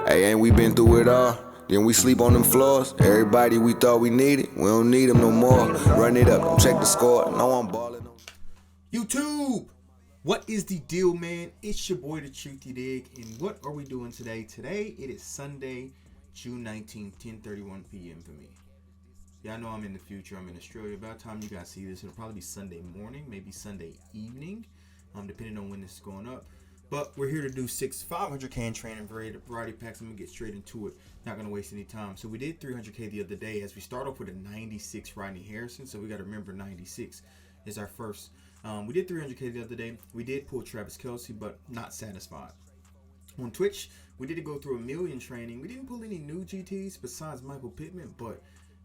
Hey, ain't we been through it all? Then we sleep on them floors. Everybody we thought we needed, we don't need them no more. Run it up, don't check the score. No, I'm balling. YouTube, what is the deal, man? It's your boy, Datruthyadig, and what are we doing today? Today, it is Sunday, June 19th, 10:31 p.m. for me. Yeah, I know I'm in the future. I'm in Australia. By the time you guys see this, it'll probably be Sunday morning, maybe Sunday evening, depending on when this is going up. But we're here to do 6 500K training variety packs. I'm going to get straight into it. Not going to waste any time. So we did 300K the other day as we start off with a 96 Rodney Harrison. So we got to remember 96 is our first. We did 300K the other day. We did pull Travis Kelce, but not satisfied. On Twitch, we did go through a million training. We didn't pull any new GTs besides Michael Pittman, but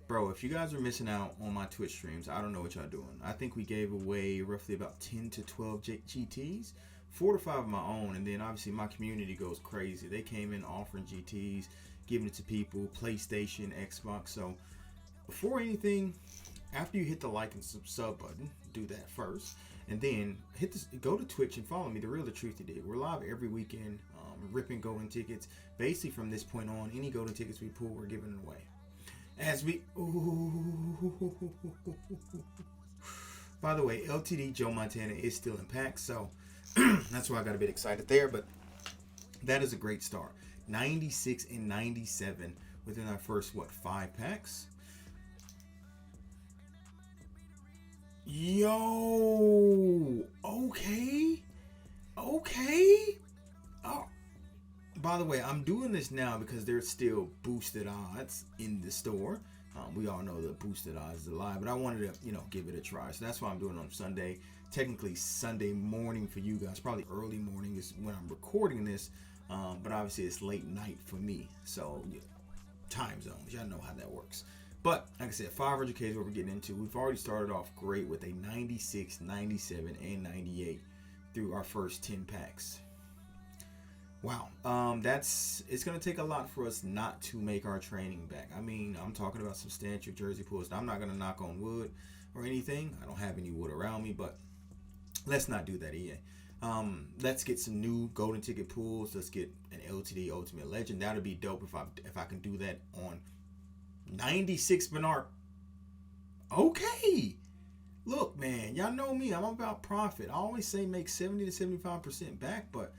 bro, if you guys are missing out on my Twitch streams, I don't know what y'all doing. I think we gave away roughly about 10 to 12 GTs, 4 to 5 of my own, and then obviously my community goes crazy. They came in offering GTs, giving it to people, PlayStation, Xbox. So before anything, after you hit the like and sub button, do that first, and then go to Twitch and follow me, The Real Datruthyadig. We're live every weekend, ripping golden tickets. Basically, from this point on, any golden tickets we pull, we're giving it away. As we, by the way, LTD Joe Montana is still in packs, so that's why I got a bit excited there. But that is a great start. 96 and 97 within our first 5 packs. Yo, okay. Oh, by the way, I'm doing this now because there's still boosted odds in the store. We all know that boosted odds is a lie, but I wanted to, give it a try. So that's why I'm doing it on Sunday. Technically Sunday morning for you guys. Probably early morning is when I'm recording this, but obviously it's late night for me. So time zones, y'all know how that works. But like I said, 500K is what we're getting into. We've already started off great with a 96, 97, and 98 through our first 10 packs. Wow, it's going to take a lot for us not to make our training back. I mean, I'm talking about substantial jersey pulls. I'm not going to knock on wood or anything. I don't have any wood around me, but let's not do that, EA. Let's get some new golden ticket pulls. Let's get an LTD Ultimate Legend. That'd be dope if I can do that on 96 Bernard. Okay. Look, man, y'all know me. I'm about profit. I always say make 70 to 75% back, but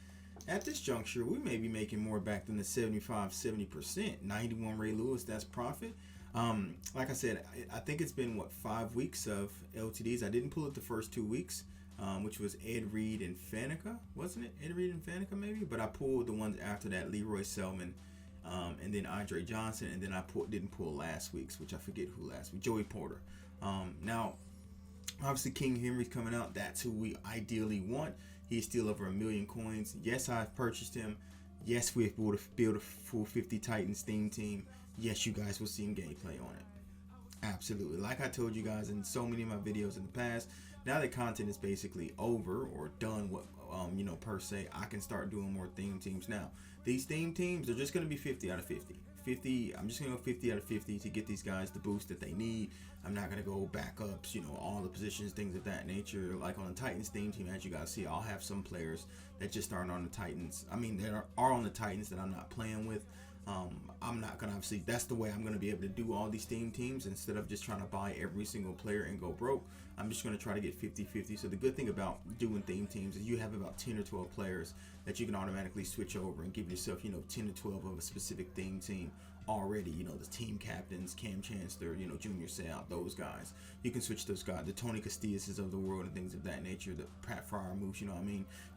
at this juncture, we may be making more back than the 70%. 91 Ray Lewis, that's profit. Like I said, I think it's been 5 weeks of LTDs. I didn't pull it the first 2 weeks, which was Ed Reed and Faneca, wasn't it? Ed Reed and Faneca maybe, but I pulled the ones after that, Leroy Selman, and then Andre Johnson, and then I didn't pull last week's, which I forget who last week, Joey Porter. Now, obviously King Henry's coming out. That's who we ideally want. He's still over 1 million coins. Yes, I've purchased him. Yes, we've built a full 50 Titans theme team. Yes, you guys will see gameplay on it. Absolutely. Like I told you guys in so many of my videos in the past, now that content is basically over or done, per se, I can start doing more theme teams now. These theme teams are just going to be 50 out of 50. I'm just going to go 50 out of 50 to get these guys the boost that they need. I'm not going to go backups, all the positions, things of that nature. Like on the Titans theme team, as you guys see, I'll have some players that just aren't on the Titans. I mean, they are on the Titans that I'm not playing with. I'm not going to, obviously, that's the way I'm going to be able to do all these theme teams. Instead of just trying to buy every single player and go broke, I'm just going to try to get 50-50. So the good thing about doing theme teams is you have about 10 or 12 players that you can automatically switch over and give yourself, 10 to 12 of a specific theme team already. The team captains, Cam Chancellor, Junior Seau, those guys. You can switch those guys, the Tony Castillas of the world and things of that nature, the Pat Fryer moves, you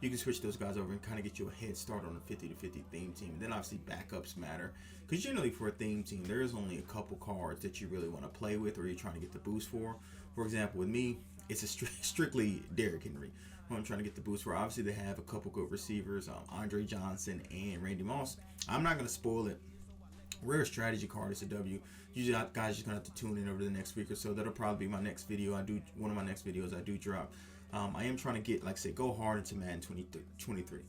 can switch those guys over and kind of get you a head start on a 50 to 50 theme team. And then obviously backups matter, because generally for a theme team, there is only a couple cards that you really want to play with or you're trying to get the boost for. For example, with me, it's strictly Derrick Henry who I'm trying to get the boost for. Obviously, they have a couple good receivers, Andre Johnson and Randy Moss. I'm not going to spoil it. Rare strategy card is a W. Usually, guys just gonna have to tune in over the next week or so. That'll probably be my next video. One of my next videos I do drop. I am trying to get, like I said, go hard into Madden 23.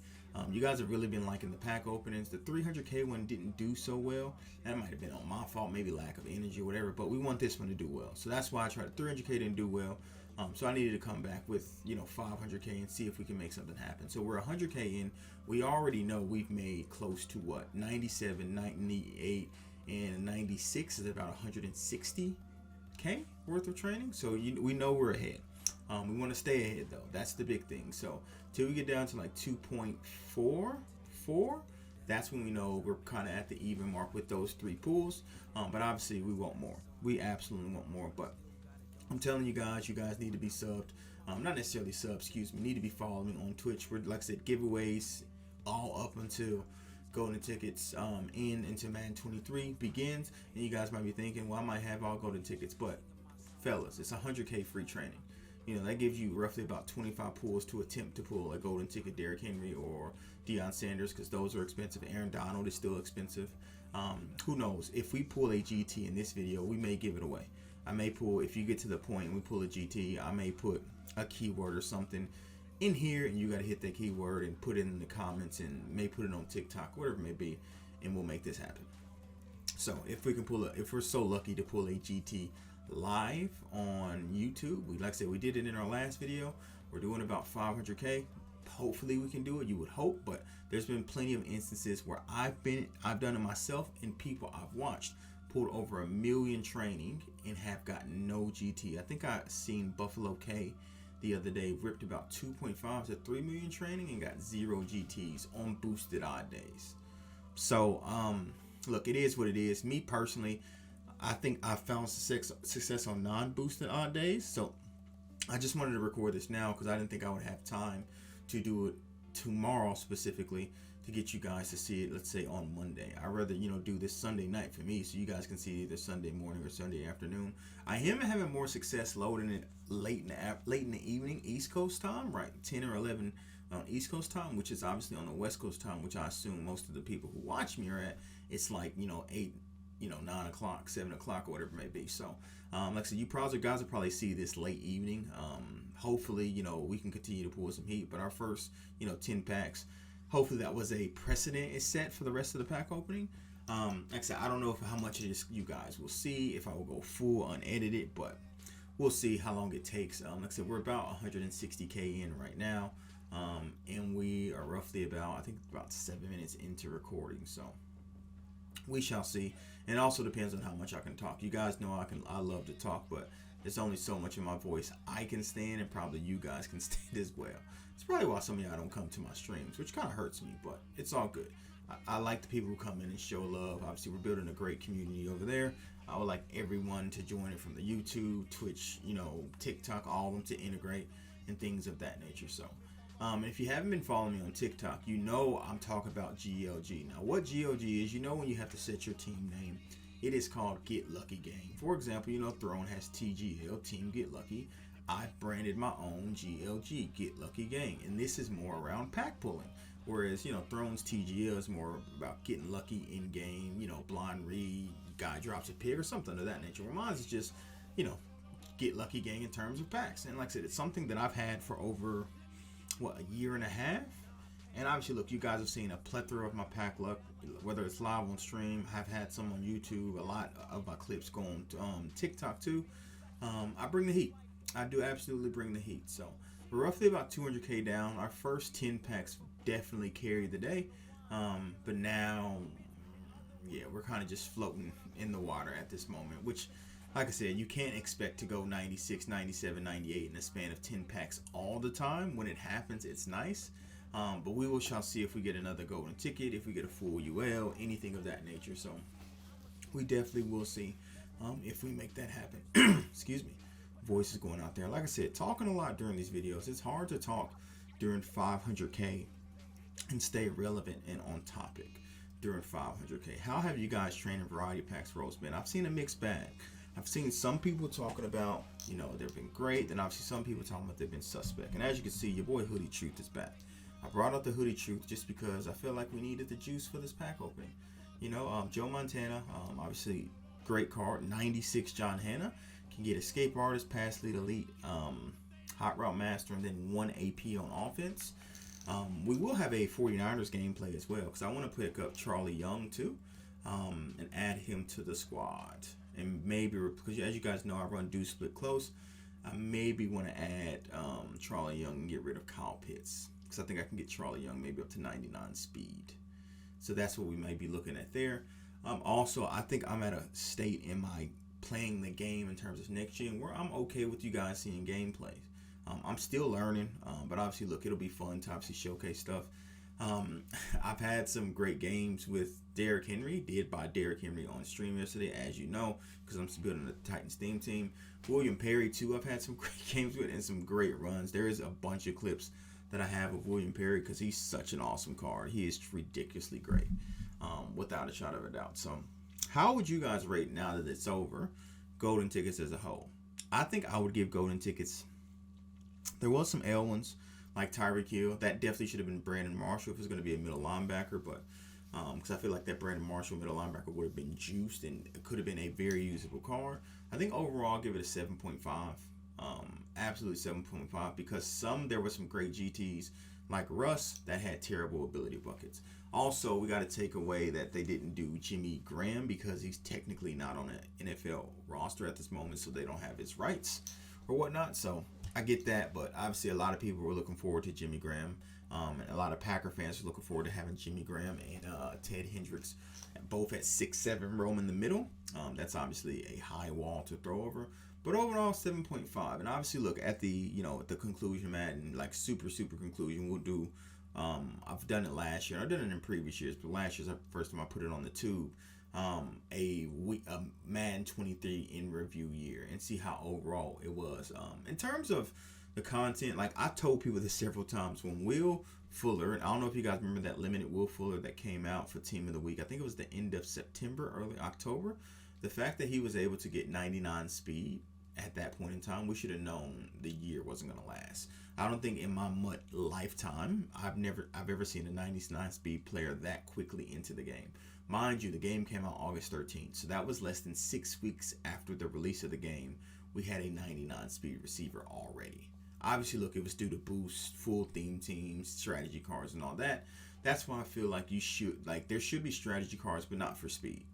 You guys have really been liking the pack openings. The 300K one didn't do so well. That might have been on my fault, maybe lack of energy or whatever, but we want this one to do well. So that's why I tried. 300K didn't do well. So I needed to come back with, 500K and see if we can make something happen. So we're 100K in. We already know we've made close to 97, 98, and 96 is about 160K worth of training. So we know we're ahead. We want to stay ahead though. That's the big thing. So till we get down to like 2.44, that's when we know we're kind of at the even mark with those 3 pools. But obviously we want more. We absolutely want more. But I'm telling you guys need to be subbed. Not necessarily subbed, excuse me. Need to be following on Twitch. We're, like I said, giveaways all up until golden tickets into Madden 23 begins. And you guys might be thinking, well, I might have all golden tickets, but fellas, it's 100K free training. That gives you roughly about 25 pulls to attempt to pull a golden ticket Derrick Henry or Deion Sanders, because those are expensive. Aaron Donald is still expensive. Who knows? If we pull a GT in this video, we may give it away. I may pull, if you get to the point and we pull a GT, I may put a keyword or something in here, and you got to hit that keyword and put it in the comments, and may put it on TikTok, whatever it may be, and we'll make this happen. So if we can if we're so lucky to pull a GT live on YouTube, like I said, we did it in our last video. We're doing about 500K. Hopefully we can do it. You would hope, but there's been plenty of instances where I've done it myself, and people I've watched pulled over 1 million training and have gotten no GT. I think I seen Buffalo K the other day ripped about 2.5 to 3 million training and got 0 GTs on boosted odd days. So look, it is what it is. Me personally, I think I found success on non-boosted odd days. So I just wanted to record this now because I didn't think I would have time to do it tomorrow specifically to get you guys to see it, let's say on Monday. I'd rather, do this Sunday night for me so you guys can see it either Sunday morning or Sunday afternoon. I am having more success loading it late in the evening, East Coast time, right? 10 or 11 on East Coast time, which is obviously on the West Coast time, which I assume most of the people who watch me are at. It's like, 8, 9 o'clock, 7 o'clock, or whatever it may be. So, like I said, you guys will probably see this late evening. Hopefully, we can continue to pull some heat. But our first, 10 packs, hopefully that was a precedent is set for the rest of the pack opening. Like I said, I don't know how much of this you guys will see, if I will go full unedited, but we'll see how long it takes. Like I said, we're about 160K in right now. And we are roughly about 7 minutes into recording. So we shall see. And it also depends on how much I can talk. You guys know I love to talk, but there's only so much in my voice I can stand, and probably you guys can stand as well. It's probably why some of y'all don't come to my streams, which kind of hurts me, but it's all good. I like the people who come in and show love. Obviously, we're building a great community over there. I would like everyone to join it, from the YouTube, Twitch, TikTok, all of them, to integrate and things of that nature. So, and if you haven't been following me on TikTok, I'm talking about GLG. Now, what GLG is, when you have to set your team name, it is called Get Lucky Gang. For example, Throne has TGL, Team Get Lucky. I've branded my own GLG, Get Lucky Gang, and this is more around pack pulling. Whereas, Throne's TGL is more about getting lucky in game, blind read, guy drops a pick or something of that nature. Well, mine is just, Get Lucky Gang in terms of packs. And like I said, it's something that I've had for over, a year and a half. And obviously, look, you guys have seen a plethora of my pack luck, whether it's live on stream. I've had some on YouTube. A lot of my clips go on TikTok too. I bring the heat. I do absolutely bring the heat. So we're roughly about 200K down. Our first 10 packs definitely carried the day. But now, we're kind of just floating in the water at this moment, which, like I said, you can't expect to go 96, 97, 98 in a span of 10 packs all the time. When it happens, it's nice. But we shall see if we get another golden ticket, if we get a full UL, anything of that nature. So we definitely will see if we make that happen. Excuse me. Voice is going out there. Like I said, talking a lot during these videos. It's hard to talk during 500K and stay relevant and on topic during 500K. How have you guys training variety packs roles been? I've seen a mixed bag. I've seen some people talking about, they've been great. Then I've seen some people talking about they've been suspect. And as you can see, your boy Hoodie Truth is back. I brought out the Hoodie Truth just because I feel like we needed the juice for this pack opening. Joe Montana, obviously great card. 96 John Hanna. Can get Escape Artist, Pass Lead Elite, Hot Route Master, and then 1 AP on offense. We will have a 49ers gameplay as well, because I want to pick up Charlie Young too, and add him to the squad. And maybe, because as you guys know, I run do split close, I maybe want to add Charlie Young and get rid of Kyle Pitts, because I think I can get Charlie Young maybe up to 99 speed. So that's what we might be looking at there. Also, I think I'm at a state in my playing the game in terms of next gen where I'm okay with you guys seeing gameplays. I'm still learning, but obviously, look, it'll be fun to obviously showcase stuff. I've had some great games with Derrick Henry, did by Derrick Henry on stream yesterday, as you know, because I'm building the Titans theme team. William Perry, too, I've had some great games with and some great runs. There is a bunch of clips that I have of William Perry because he's such an awesome card. He is ridiculously great, without a shadow of a doubt. So, how would you guys rate, now that it's over, golden tickets as a whole? I think I would give golden tickets. There was some L ones, like Tyreek Hill. That definitely should have been Brandon Marshall if it's going to be a middle linebacker, but because I feel like that Brandon Marshall middle linebacker would have been juiced and it could have been a very usable card. I think overall I'll give it a 7.5. Absolutely 7.5, because there were some great GTs like Russ that had terrible ability buckets. Also, we got to take away that they didn't do Jimmy Graham because he's technically not on an NFL roster at this moment, so they don't have his rights or whatnot. So I get that, but obviously a lot of people were looking forward to Jimmy Graham. And a lot of Packer fans are looking forward to having Jimmy Graham and Ted Hendricks both at 6'7", roaming the middle. That's obviously a high wall to throw over. But overall, 7.5. And obviously, look, at the conclusion, Matt, and like super conclusion, we'll do, I've done it last year. I've done it in previous years, but last year's the first time I put it on the tube. A Madden 23 in review year and see how overall it was. In terms of the content, like I told people this several times, when Will Fuller, and I don't know if you guys remember that limited Will Fuller that came out for Team of the Week, I think it was the end of September, early October. The fact that he was able to get 99 speed at that point in time, we should have known the year wasn't going to last. I don't think in my lifetime I've ever seen a 99 speed player that quickly into the game. Mind you, the game came out August 13th, so that was less than 6 weeks after the release of the game. We had a 99 speed receiver already. Obviously, look, it was due to boost, full theme teams, strategy cards, and all that. That's why I feel like there should be strategy cards, but not for speed.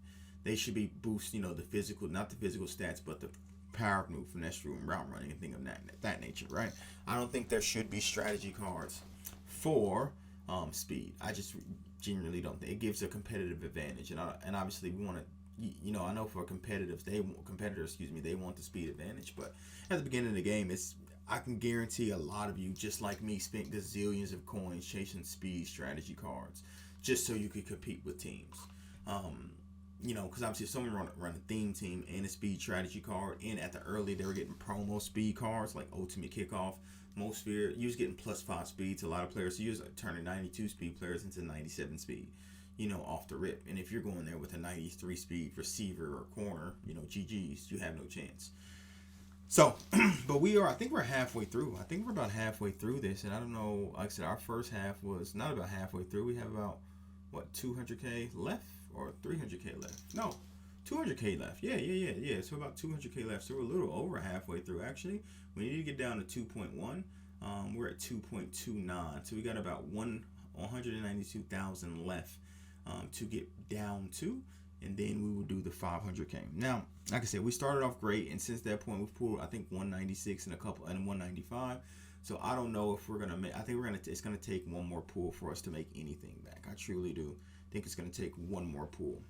They should be boost, the physical, not the physical stats, but the power move, finesse room, route running, and things of that nature, right? I don't think there should be strategy cards for speed. I just genuinely don't think it gives a competitive advantage, and obviously we want to, I know for competitors, they want the speed advantage, but at the beginning of the game, I can guarantee a lot of you, just like me, spent gazillions of coins chasing speed strategy cards just so you could compete with teams. Because obviously if someone run a theme team and a speed strategy card, and at the early they were getting promo speed cards like Ultimate Kickoff, Most Fear, you was getting +5 speed to a lot of players, so you was turning 92 speed players into 97 speed, off the rip. And if you're going there with a 93 speed receiver or corner, GGs, you have no chance. So, but I think we're halfway through. I think we're about halfway through this, and I don't know, like I said, our first half was not about halfway through. We have about, 200K left? Or 300K left? No, 200K left. Yeah. So about 200K left. So we're a little over halfway through, actually. We need to get down to 2.1. We're at 2.29. So we got about 192,000 left to get down to. And then we will do the 500K. Now, like I said, we started off great, and since that point, we've pulled, I think, 196 and 195. So I don't know if we're gonna make. I think it's gonna take one more pull for us to make anything back. I truly do think it's gonna take one more pull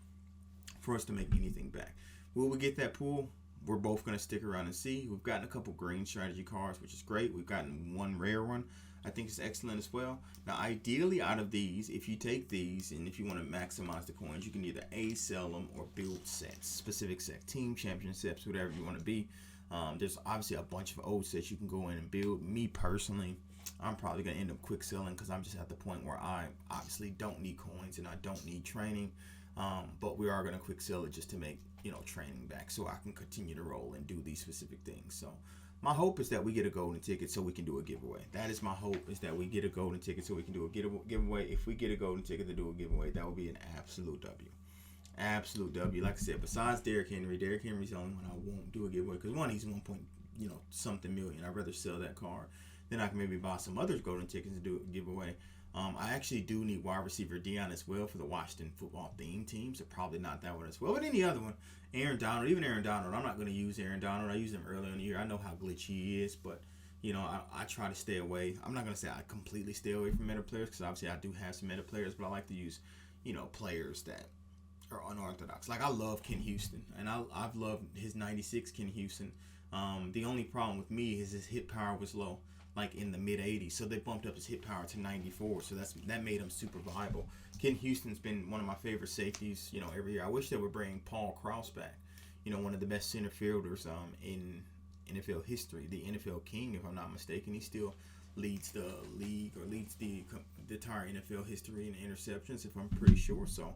for us to make anything back. Will we get that pull? We're both gonna stick around and see. We've gotten a couple green strategy cards, which is great. We've gotten one rare one. I think it's excellent as well. Now, ideally, out of these, if you take these and if you want to maximize the coins, you can either sell them or build sets, specific sets, team champion sets, whatever you want to be. There's obviously a bunch of old sets you can go in and build. Me personally, I'm probably going to end up quick selling because I'm just at the point where I obviously don't need coins and I don't need training. But we are going to quick sell it just to make, training back so I can continue to roll and do these specific things. So my hope is that we get a golden ticket so we can do a giveaway. That is my hope, is that we get a golden ticket so we can do a giveaway. If we get a golden ticket to do a giveaway, that would be an absolute W. Absolute W. Like I said, besides Derrick Henry's the only one I won't do a giveaway because one, he's 1 point something million. I'd rather sell that card then I can maybe buy some other golden tickets to do a giveaway. I actually do need wide receiver Dion as well for the Washington football theme team, so probably not that one as well. But any other one, Aaron Donald, even Aaron Donald, I'm not going to use Aaron Donald. I used him earlier in the year. I know how glitchy he is, but I try to stay away. I'm not going to say I completely stay away from meta players because obviously I do have some meta players, but I like to use, players that are unorthodox. Like I love Ken Houston, and I've loved his 96 Ken Houston. The only problem with me is his hit power was low, like in the mid 80s. So they bumped up his hit power to 94. So that made him super viable. Ken Houston's been one of my favorite safeties, every year. I wish they would bring Paul Krause back, one of the best center fielders in NFL history, the NFL king, if I'm not mistaken. He still leads the league or leads the entire NFL history in interceptions, if I'm pretty sure. So,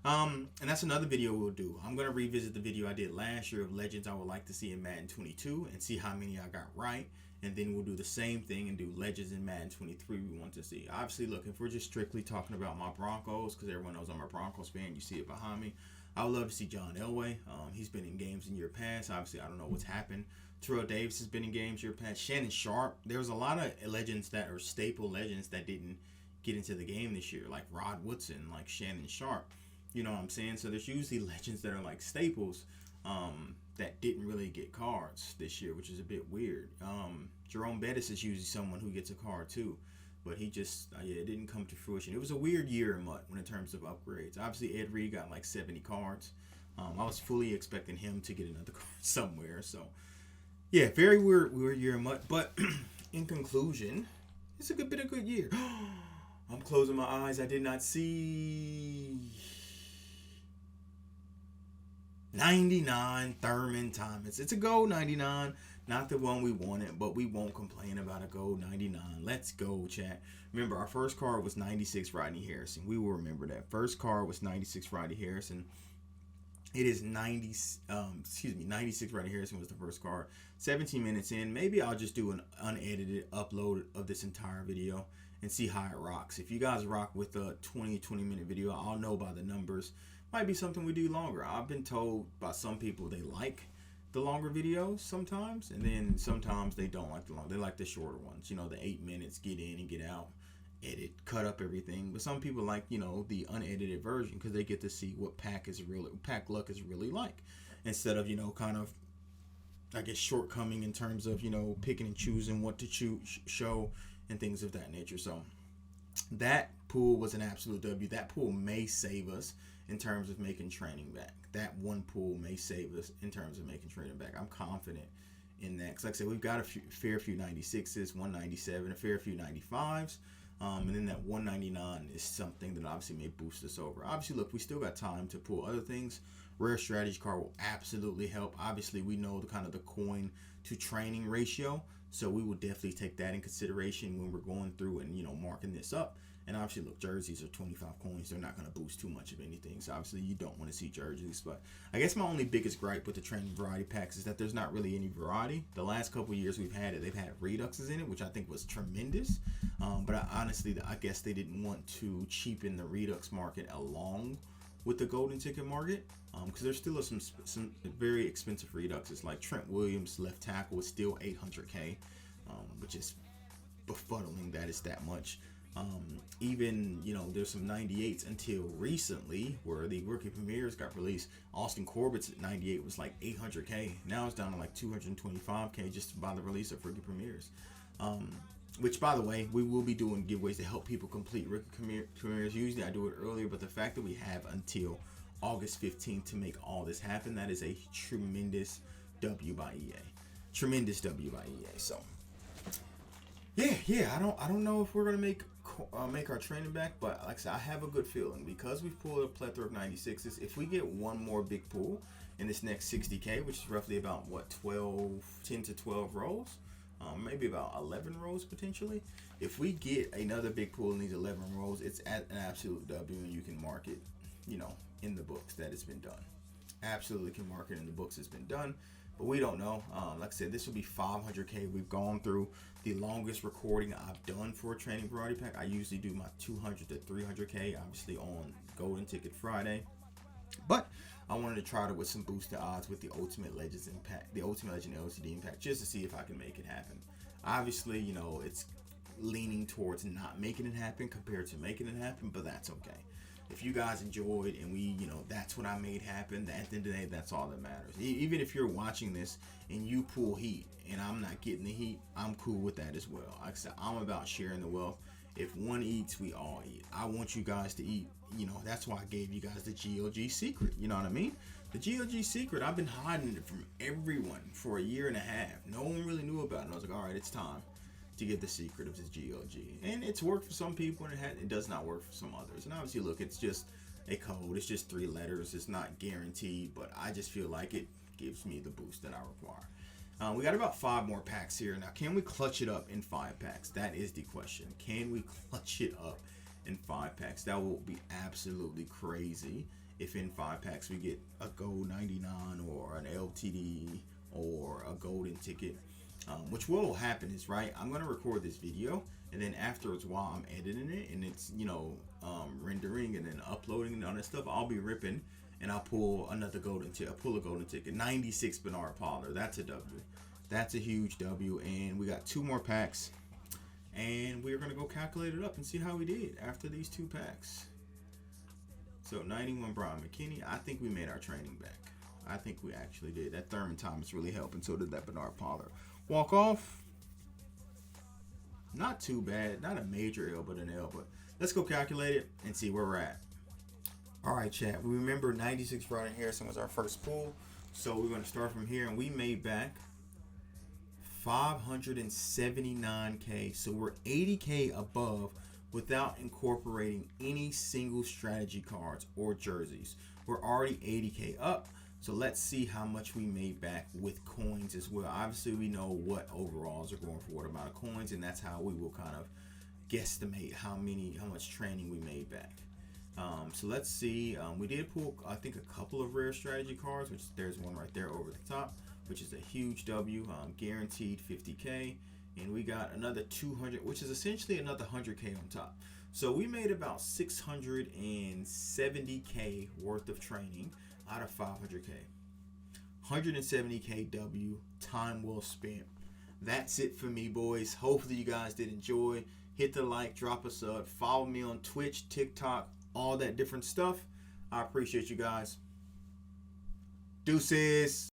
and that's another video we'll do. I'm going to revisit the video I did last year of legends I would like to see in Madden 22 and see how many I got right. And then we'll do the same thing and do legends in Madden 23 we want to see. Obviously, look, if we're just strictly talking about my Broncos, because everyone knows I'm a Broncos fan, you see it behind me. I would love to see John Elway. He's been in games in year past. Obviously, I don't know what's happened. Terrell Davis has been in games year past. Shannon Sharp. There's a lot of legends that are staple legends that didn't get into the game this year, like Rod Woodson, like Shannon Sharp. You know what I'm saying? So there's usually legends that are like staples that didn't really get cards this year, which is a bit weird. Jerome Bettis is usually someone who gets a card too, but he just, it didn't come to fruition. It was a weird year in MUT in terms of upgrades. Obviously, Ed Reed got like 70 cards. I was fully expecting him to get another card somewhere. So, yeah, very weird year in MUT. But in conclusion, it's a been a good year. I'm closing my eyes. I did not see 99 Thurman Thomas. It's a gold 99. Not the one we wanted, but we won't complain about a gold 99. Let's go, chat. Remember, our first card was 96 Rodney Harrison. We will remember that. First card was 96 Rodney Harrison. It is 96 Rodney Harrison was the first card. 17 minutes in. Maybe I'll just do an unedited upload of this entire video and see how it rocks. If you guys rock with a 20-minute video, I'll know by the numbers. Might be something we do longer. I've been told by some people they like the longer videos sometimes, and then sometimes they don't like the long. They like the shorter ones. The 8 minutes, get in and get out, edit, cut up everything. But some people like the unedited version because they get to see what pack luck is really like, instead of kind of shortcoming in terms of picking and choosing what to show and things of that nature. So that pool was an absolute W. That pool may save us in terms of making training back. That one pool may save us in terms of making training back. I'm confident in that. Because like I said, we've got a fair few 96s, 197, a fair few 95s. And then that 199 is something that obviously may boost us over. Obviously, look, we still got time to pull other things. Rare strategy card will absolutely help. Obviously, we know the coin to training ratio. So we will definitely take that in consideration when we're going through and, marking this up. And obviously, look, jerseys are 25 coins. They're not going to boost too much of anything. So obviously, you don't want to see jerseys. But I guess my only biggest gripe with the training variety packs is that there's not really any variety. The last couple of years we've had it, they've had Reduxes in it, which I think was tremendous. But I guess they didn't want to cheapen the Redux market along with the golden ticket market. Because there's still some very expensive Reduxes. Like Trent Williams, left tackle, is still $800K, which is befuddling that it's that much. Even there's some 98s until recently where the rookie premieres got released. Austin Corbett's at 98 was like $800K. Now it's down to like $225K just by the release of rookie premieres. Which, by the way, we will be doing giveaways to help people complete rookie premieres. Usually I do it earlier, but the fact that we have until August 15th to make all this happen, that is a tremendous W by EA. Tremendous W by EA. So yeah, I don't know if we're gonna make our training back, but like I said, I have a good feeling because we've pulled a plethora of 96s. If we get one more big pull in this next 60K, which is roughly about 10 to 12 rolls, maybe about 11 rolls potentially. If we get another big pull in these 11 rolls, it's at an absolute W, and you can mark it, in the books that it's been done. Absolutely can mark it in the books it's been done. But we don't know. Like I said, this will be 500K. We've gone through the longest recording I've done for a training variety pack. I usually do my 200 to 300K, obviously on Golden Ticket Friday. But I wanted to try it with some boosted odds with the Ultimate Legends Impact, the Ultimate Legend LCD Impact, just to see if I can make it happen. Obviously, you know, it's leaning towards not making it happen compared to making it happen, but that's okay. If you guys enjoyed and we, you know, that's what I made happen, at the end of the day, that's all that matters. Even if you're watching this and you pull heat and I'm not getting the heat, I'm cool with that as well. Like I said, I'm about sharing the wealth. If one eats, we all eat. I want you guys to eat. You know, that's why I gave you guys the GOG secret. You know what I mean? The GOG secret, I've been hiding it from everyone for a year and a half. No one really knew about it. I was like, all right, it's time to get the secret of this GOG. And it's worked for some people and it does not work for some others. And obviously, look, it's just a code. It's just 3 letters. It's not guaranteed, but I just feel like it gives me the boost that I require. We got about 5 more packs here. Now, can we clutch it up in 5 packs? That is the question. Can we clutch it up in 5 packs? That will be absolutely crazy if in 5 packs we get a gold 99 or an LTD or a golden ticket. Which will happen is, right, I'm going to record this video, and then afterwards while I'm editing it and it's, you know, rendering and then uploading and all that stuff, I'll be ripping and I'll pull another golden ticket. I'll pull a golden ticket. 96 Bernard Pollard. That's a W. That's a huge W. And we got 2 more packs. And we're going to go calculate it up and see how we did after these 2 packs. So 91 Brian McKinney. I think we made our training back. I think we actually did. That Thurman Thomas really helped, and so did that Bernard Pollard. Walk off. Not too bad. Not a major L, but an L. But let's go calculate it and see where we're at. All right, chat. We remember 96 Brian Harrison was our first pull. So we're going to start from here, and we made back 579K. So we're 80K above without incorporating any single strategy cards or jerseys. We're already 80K up. So let's see how much we made back with coins as well. Obviously, we know what overalls are going for what amount of coins, and that's how we will kind of guesstimate how much training we made back. So let's see. We did pull, I think, a couple of rare strategy cards, which there's one right there over the top, which is a huge W, guaranteed 50K. And we got another 200, which is essentially another 100K on top. So we made about 670K worth of training out of 500K. 170K W, time well spent. That's it for me, boys. Hopefully you guys did enjoy. Hit the like, drop a sub, follow me on Twitch, TikTok, all that different stuff. I appreciate you guys. Deuces.